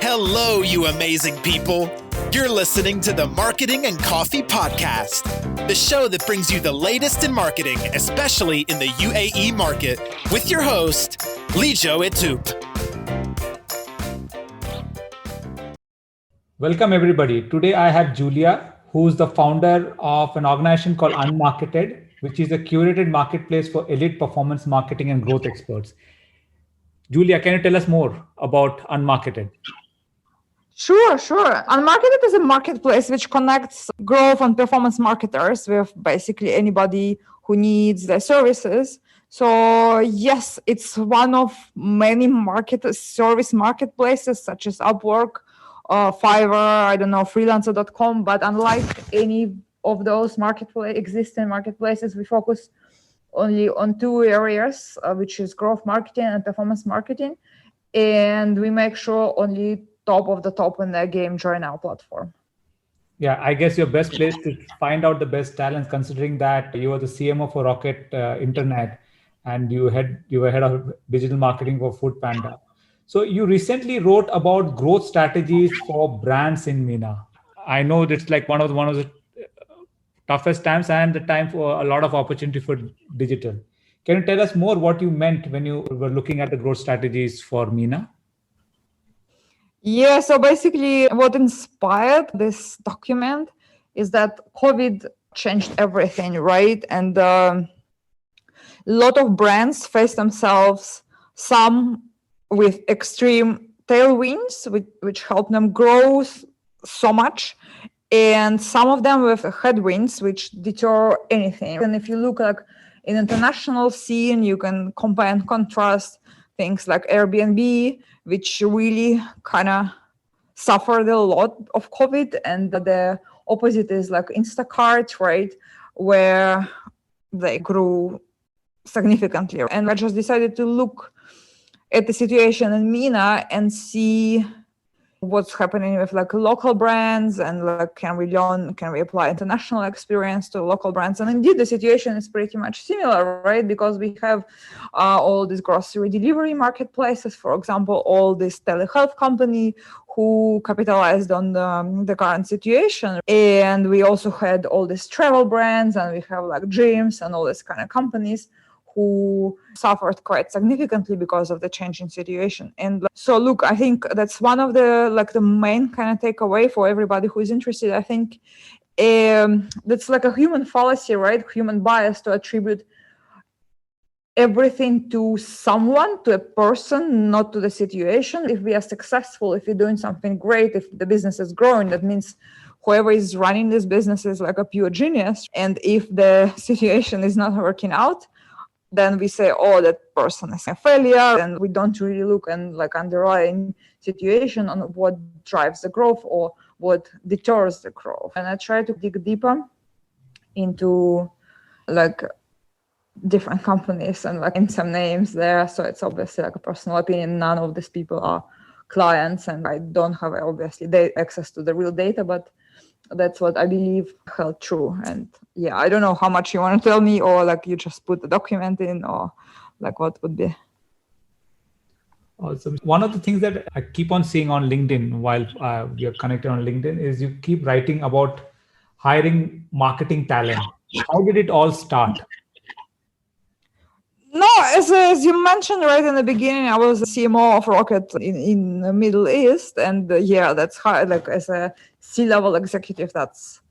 Hello, you amazing people. You're listening to the Marketing and Coffee Podcast, the show that brings you the latest in marketing, especially in the UAE market, with your host, Lijo Etup. Welcome, everybody. Today I have Julia, who's the founder of an organization called Unmarketd, which is a curated marketplace for elite performance marketing and growth experts. Julia, can you tell us more about Unmarketd? Sure. Unmarketd is a marketplace which connects growth and performance marketers with basically anybody who needs their services. So yes, it's one of many service marketplaces such as Upwork, Fiverr, freelancer.com. But unlike any of those existing marketplaces, we focus only on two areas, which is growth marketing and performance marketing. And we make sure only top of the top in their game join our platform. Yeah, I guess your best place to find out the best talents, considering that you are the CMO for Rocket Internet and you were head of digital marketing for FoodPanda. So you recently wrote about growth strategies for brands in MENA. I know it's like one of the toughest times and the time for a lot of opportunity for digital. Can you tell us more what you meant when you were looking at the growth strategies for MENA? Yeah, so basically what inspired this document is that COVID changed everything, right? And a lot of brands face themselves, some with extreme tailwinds, which help them grow so much, and some of them with headwinds, which deter anything. And if you look like in international scene, you can compare and contrast things like Airbnb, which really kind of suffered a lot of COVID, and the opposite is like Instacart, right, where they grew significantly. And I just decided to look at the situation in MENA and see what's happening with like local brands and like can we apply international experience to local brands. And indeed the situation is pretty much similar, right? Because we have all these grocery delivery marketplaces, for example, all this telehealth company who capitalized on the current situation. And we also had all these travel brands, and we have like gyms and all these kind of companies who suffered quite significantly because of the changing situation. And so look, I think that's one of the main kind of takeaway for everybody who is interested. I think that's like a human fallacy, right? Human bias to attribute everything to someone, to a person, not to the situation. If we are successful, if we're doing something great, if the business is growing, that means whoever is running this business is like a pure genius. And if the situation is not working out, then we say, oh, that person is a failure, and we don't really look and like underlying situation on what drives the growth or what deters the growth. And I try to dig deeper into like different companies and like in some names there. So it's obviously like a personal opinion. None of these people are clients, and I don't have obviously access to the real data, but that's what I believe held true. And yeah, I don't know how much you want to tell me, or like you just put the document in, or like what would be. Awesome. One of the things that I keep on seeing on LinkedIn while we are connected on LinkedIn is you keep writing about hiring marketing talent. How did it all start? No, as you mentioned right in the beginning, I was a CMO of Rocket in the Middle East, and yeah, that's how, like as a C-level executive, that's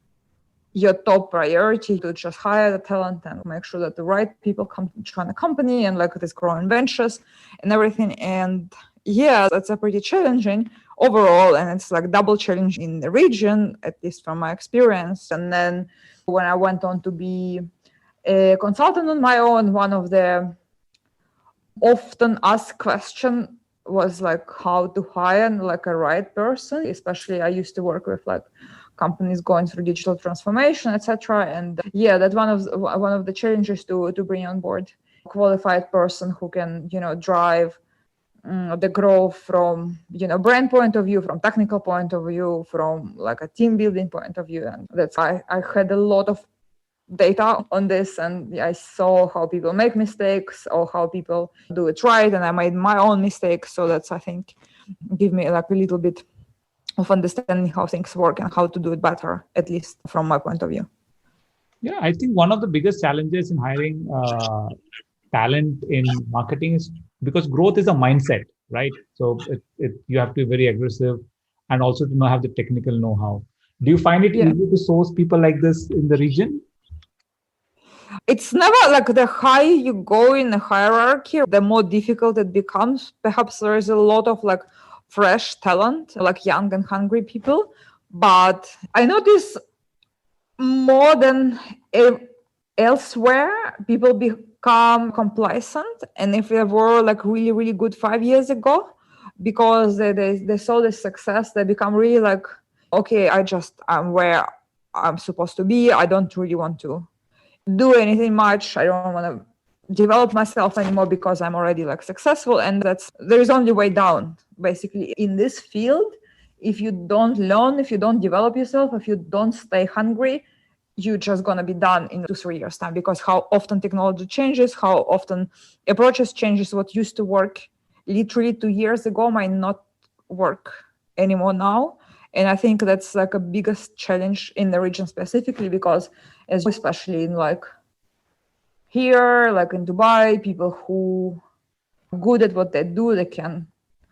your top priority, to just hire the talent and make sure that the right people come to join the company and like this growing ventures and everything. And yeah, that's a pretty challenging overall, and it's like double challenge in the region, at least from my experience. And then when I went on to be a consultant on my own, one of the often asked question was like how to hire like a right person. Especially I used to work with like companies going through digital transformation, etc. And yeah, that's one of the challenges to bring on board a qualified person who can drive the growth from brand point of view, from technical point of view, from like a team building point of view. And that's I had a lot of data on this, and I saw how people make mistakes or how people do it right, and I made my own mistakes. So that's, I think, give me like a little bit of understanding how things work and how to do it better, at least from my point of view. Yeah, I think one of the biggest challenges in hiring talent in marketing is because growth is a mindset, right? So you have to be very aggressive and also to have the technical know-how. Do you find it easy to source people like this in the region? It's never like the higher you go in the hierarchy, the more difficult it becomes. Perhaps there is a lot of like fresh talent, like young and hungry people. But I notice more than elsewhere, people become complacent. And if they were like really, really good 5 years ago, because they saw the success, they become really like, okay, I'm where I'm supposed to be. I don't really want to do anything much. I don't want to develop myself anymore because I'm already like successful. And there is only way down, basically, in this field. If you don't learn, if you don't develop yourself, if you don't stay hungry, you're just going to be done in 2-3 years time, because how often technology changes, how often approaches changes. What used to work literally 2 years ago might not work anymore now. And I think that's like a biggest challenge in the region specifically, because especially in like here, like in Dubai, people who are good at what they do, they can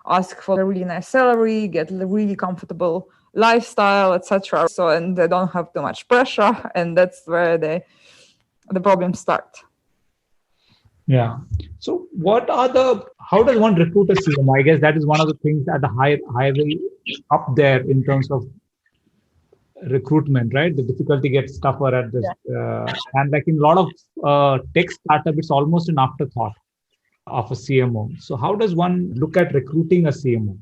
ask for a really nice salary, get a really comfortable lifestyle, etc. So, and they don't have too much pressure, and that's where the problems start. Yeah. So how does one recruit a CMO? I guess that is one of the things at the highway up there in terms of recruitment, right? The difficulty gets tougher at this. And like in a lot of tech startup, it's almost an afterthought of a CMO. So how does one look at recruiting a CMO?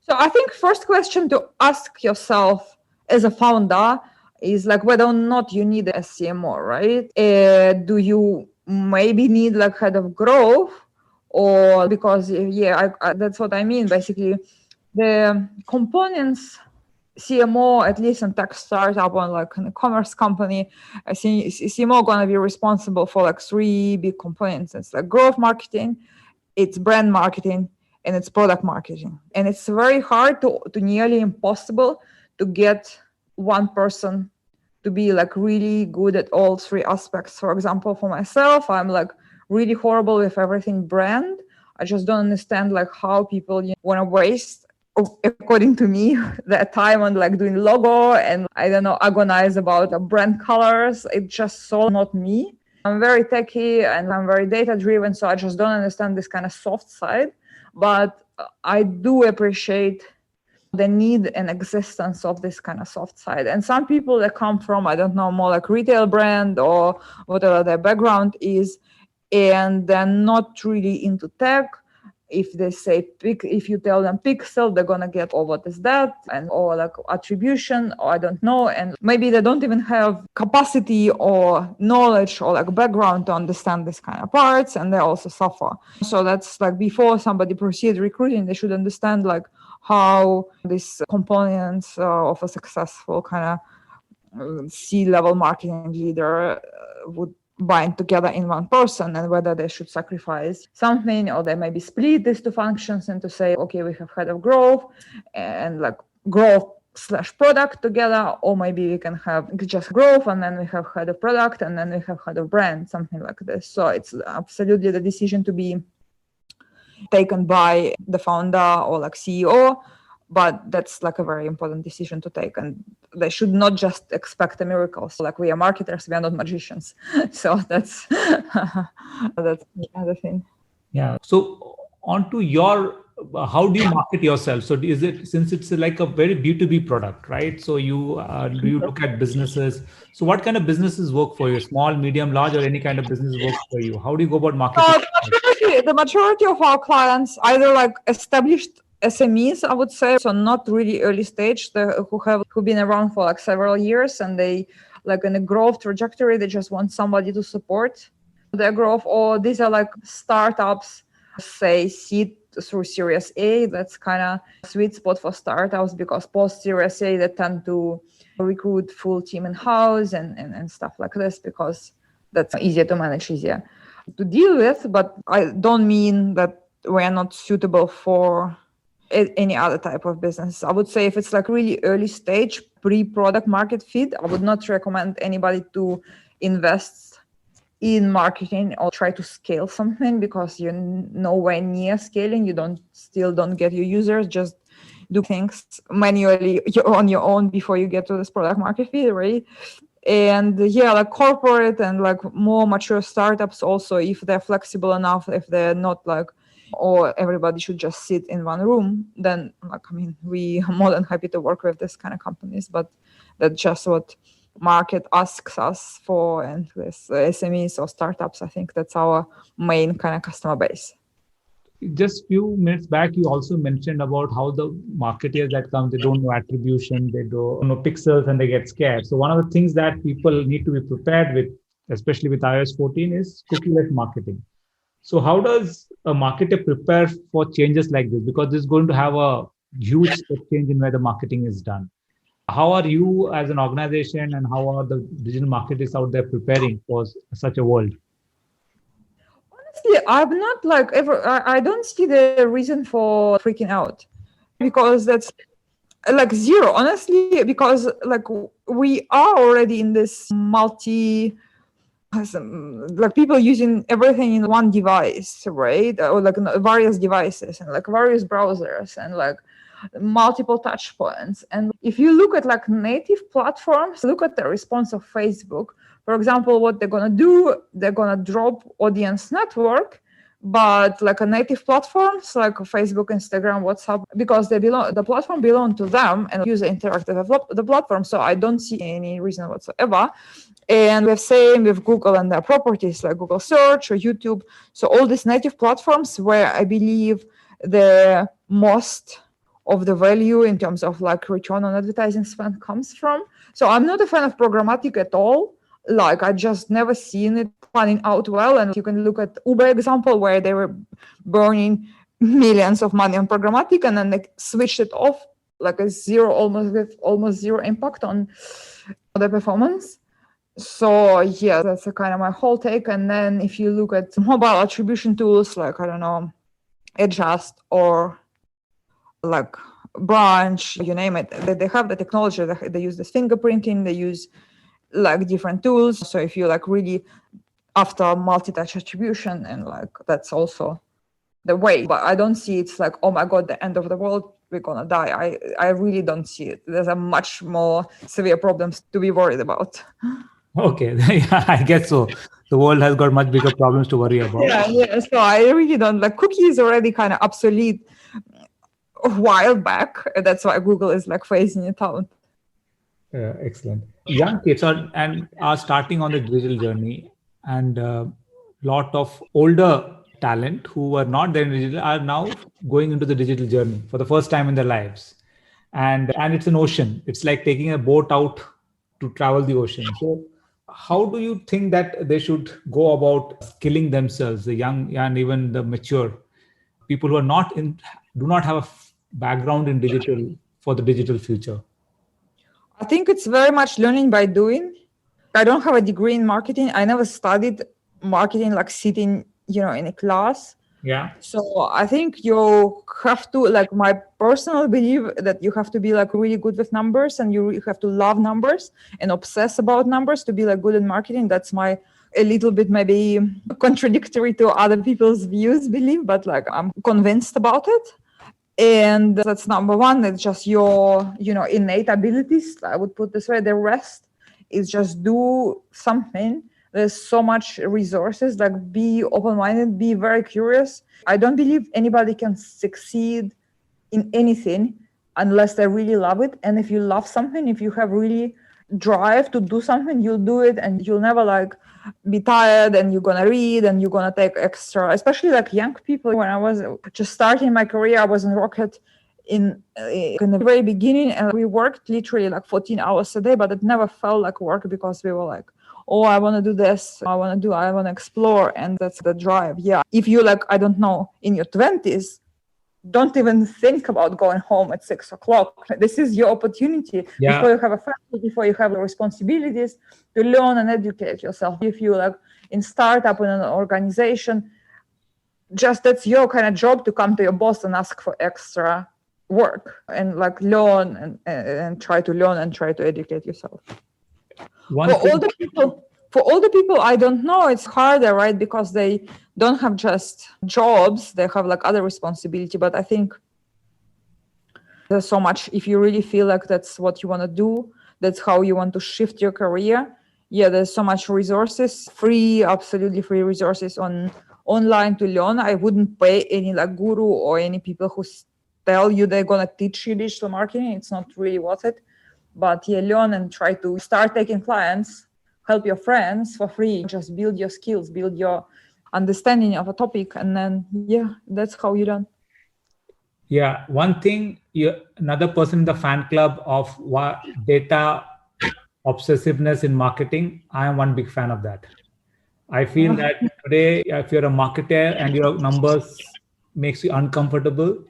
So I think first question to ask yourself as a founder is like whether or not you need a CMO, right? Do you maybe need like head of growth? Or because, that's what I mean. Basically, the components CMO, at least in tech startup or like in a commerce company, I think CMO going to be responsible for like 3 big components. It's like growth marketing, it's brand marketing, and it's product marketing. And it's very hard to nearly impossible to get one person to be like really good at all 3 aspects. For example, for myself, I'm like really horrible with everything brand. I just don't understand like how people want to waste, according to me, the time on like doing logo and I don't know, agonize about brand colors. It's just so not me. I'm very techy and I'm very data driven, so I just don't understand this kind of soft side. But I do appreciate the need and existence of this kind of soft side. And some people that come from, I don't know, more like retail brand or whatever their background is, and they're not really into tech. If they say if you tell them pixel, they're gonna get, oh, what is that? And or like attribution, or I don't know. And maybe they don't even have capacity or knowledge or like background to understand this kind of parts, and they also suffer. So that's like before somebody proceeds recruiting, they should understand like how these components of a successful kind of C-level marketing leader would bind together in one person, and whether they should sacrifice something or they maybe split these 2 functions and to say, okay, we have head of growth and like growth/product together, or maybe we can have just growth and then we have head of product and then we have head of brand, something like this. So it's absolutely the decision to be taken by the founder or like CEO, but that's like a very important decision to take, and they should not just expect a miracle. So like, we are marketers, we are not magicians. So that's that's the other thing. Yeah. So on to your, how do you market yourself? So is it, since it's like a very B2B product, right? So you do you look at businesses? So what kind of businesses work for you? Small, medium, large, or any kind of business work for you? How do you go about marketing? The majority of our clients either like established SMEs, I would say, so not really early stage, who've been around for like several years, and they like in a growth trajectory, they just want somebody to support their growth. Or these are like startups, say seed through Series A. That's kind of sweet spot for startups, because post Series A, they tend to recruit full team in-house and stuff like this, because that's easier to manage, easier to deal with. But I don't mean that we're not suitable for any other type of business. I would say if it's like really early stage, pre-product market fit, I would not recommend anybody to invest in marketing or try to scale something, because you're nowhere near scaling. You still don't get your users. Just do things manually on your own before you get to this product market fit, right? And yeah, like corporate and like more mature startups also, if they're flexible enough, if they're not like, or everybody should just sit in one room, then like, I mean, we are more than happy to work with this kind of companies, but that's just what market asks us for. And with SMEs or startups, I think that's our main kind of customer base. Just few minutes back, you also mentioned about how the marketeers that come, they don't know attribution, they don't know pixels, and they get scared. So one of the things that people need to be prepared with, especially with iOS 14, is cookieless marketing. So how does a marketer prepare for changes like this? Because this is going to have a huge step change in where the marketing is done. How are you as an organization, and how are the digital marketers out there preparing for such a world? Honestly, I'm not like ever, I don't see the reason for freaking out, because that's like zero, honestly, because like we are already in this like people using everything in one device, right? Or like various devices and like various browsers and like multiple touch points. And if you look at like native platforms, look at the response of Facebook. For example, what they're going to do, they're going to drop audience network, but like a native platforms like Facebook, Instagram, WhatsApp, because the platform belong to them and user interact with the platform. So I don't see any reason whatsoever. And we have same with Google and their properties like Google Search or YouTube. So all these native platforms where I believe the most of the value in terms of like return on advertising spend comes from. So I'm not a fan of programmatic at all. Like I just never seen it panning out well. And you can look at Uber example where they were burning millions of money on programmatic and then they switched it off like a zero, almost zero impact on the performance. So yeah, that's a kind of my whole take. And then if you look at mobile attribution tools like, I don't know, Adjust or like Branch, you name it, they have the technology. They use this fingerprinting, they use like different tools. So if you like really after multi-touch attribution, and like that's also the way. But I don't see it's like, oh my God, the end of the world, we're gonna die. I really don't see it. There's a much more severe problems to be worried about. Okay, yeah, I guess so. The world has got much bigger problems to worry about. Yeah. So I really don't like cookies already kind of obsolete a while back. That's why Google is like phasing it out. Excellent. Young kids are starting on the digital journey, and a lot of older talent who were not there in digital are now going into the digital journey for the first time in their lives. And it's an ocean. It's like taking a boat out to travel the ocean. So how do you think that they should go about skilling themselves, the young and even the mature people who are do not have a background in digital for the digital future? I think it's very much learning by doing. I don't have a degree in marketing. I never studied marketing, like sitting, in a class. Yeah. So I think you have to, like my personal belief that you have to be like really good with numbers, and you have to love numbers and obsess about numbers to be like good in marketing. That's my a little bit maybe contradictory to other people's views, belief, but like I'm convinced about it. And that's number one. It's just your, innate abilities. I would put this way. The rest is just do something. There's so much resources, like be open-minded, be very curious. I don't believe anybody can succeed in anything unless they really love it. And if you love something, if you have really drive to do something, you'll do it, and you'll never like be tired, and you're gonna read and you're gonna take extra, especially like young people. When I was just starting my career, I was in Rocket in the very beginning, and we worked literally like 14 hours a day, but it never felt like work because we were like, oh, I want to do this, I want to explore. And that's the drive. Yeah. If you like, I don't know, in your 20s, don't even think about going home at 6 o'clock. This is your opportunity before you have a family, before you have responsibilities, to learn and educate yourself. If you like in startup in an organization, just that's your kind of job to come to your boss and ask for extra work and like learn and try to learn and try to educate yourself. For all the people I don't know, it's harder, right? Because they don't have just jobs, they have like other responsibility. But I think there's so much, if you really feel like that's what you want to do, that's how you want to shift your career. Yeah, there's so much resources, absolutely free resources online to learn. I wouldn't pay any like guru or any people who tell you they're going to teach you digital marketing. It's not really worth it. But yeah, learn and try to start taking clients, help your friends for free, just build your skills, build your understanding of a topic. And then, yeah, that's how you learn. Yeah, one thing, another person in the fan club of data obsessiveness in marketing, I am one big fan of that. I feel that today, if you're a marketer and your numbers makes you uncomfortable,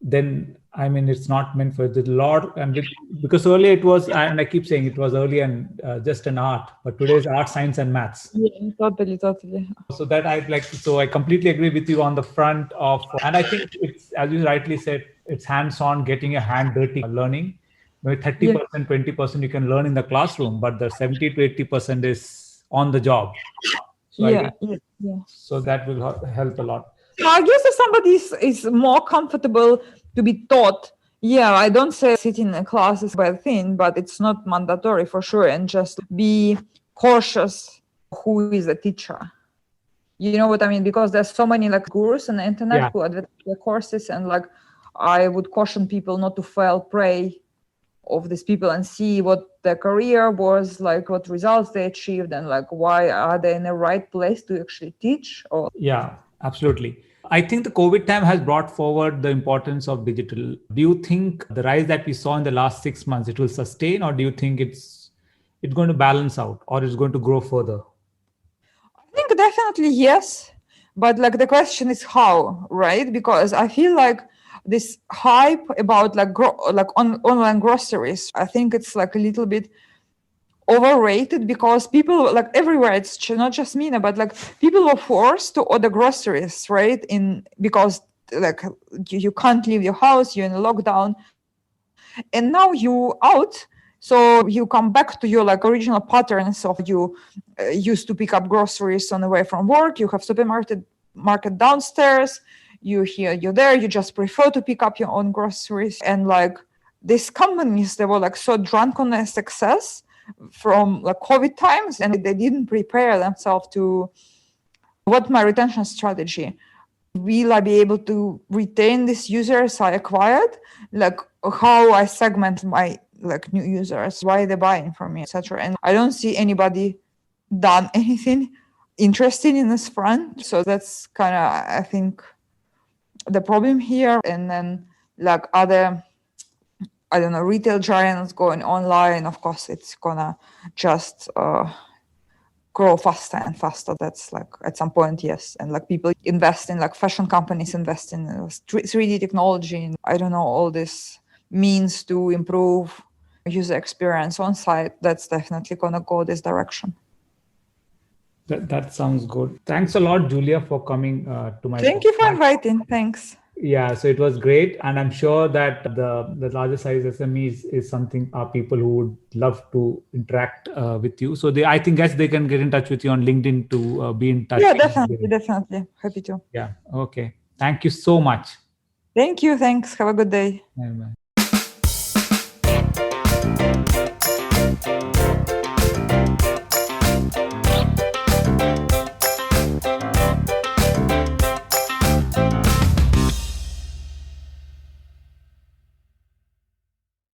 then I mean, it's not meant for the lot. And because earlier it was, and I keep saying it was earlier and just an art, but today is art, science, and maths. Yeah, totally. So that I completely agree with you on the front of, and I think it's, as you rightly said, it's hands-on, getting your hand dirty, learning. Maybe 30%, 20% you can learn in the classroom, but the 70 to 80% is on the job. So so that will help a lot. I guess if somebody is more comfortable to be taught, I don't say sitting in a class is a bad thing, but it's not mandatory for sure. And just be cautious who is a teacher. You know what I mean? Because there's so many like gurus on the internet who advertise their courses, and like I would caution people not to fall prey of these people and see what their career was like, what results they achieved, and like why are they in the right place to actually teach. Yeah, absolutely. I think the COVID time has brought forward the importance of digital. Do you think the rise that we saw in the last 6 months, it will sustain, or do you think it's going to balance out, or it's going to grow further? I think definitely yes, but like the question is how, right? Because I feel like this hype about online groceries, I think it's like a little bit overrated, because people like everywhere, it's not just MENA, but like people were forced to order groceries, right? Because like you can't leave your house, you're in a lockdown, and now you out. So you come back to your like original patterns of you used to pick up groceries on the way from work. You have market downstairs. You're there. You just prefer to pick up your own groceries. And like these companies, they were like so drunk on their success from like COVID times, and they didn't prepare themselves to what my retention strategy. Will I be able to retain these users I acquired? Like how I segment my like new users, why they're buying from me, etc. And I don't see anybody done anything interesting in this front. So that's kind of, I think, the problem here. And then like other, I don't know, retail giants going online, of course, it's gonna just grow faster and faster. That's like at some point, yes. And like people invest in like fashion companies invest in 3D technology, and I don't know, all this means to improve user experience on site. That's definitely gonna go this direction. That sounds good. Thanks a lot, Julia, for coming to my Thank you for inviting. Thanks. Yeah, so it was great. And I'm sure that the larger size SMEs is something people who would love to interact with you. So I think they can get in touch with you on LinkedIn to be in touch. Yeah, definitely. Happy to. Yeah. Okay. Thank you so much. Thank you. Thanks. Have a good day. Bye-bye.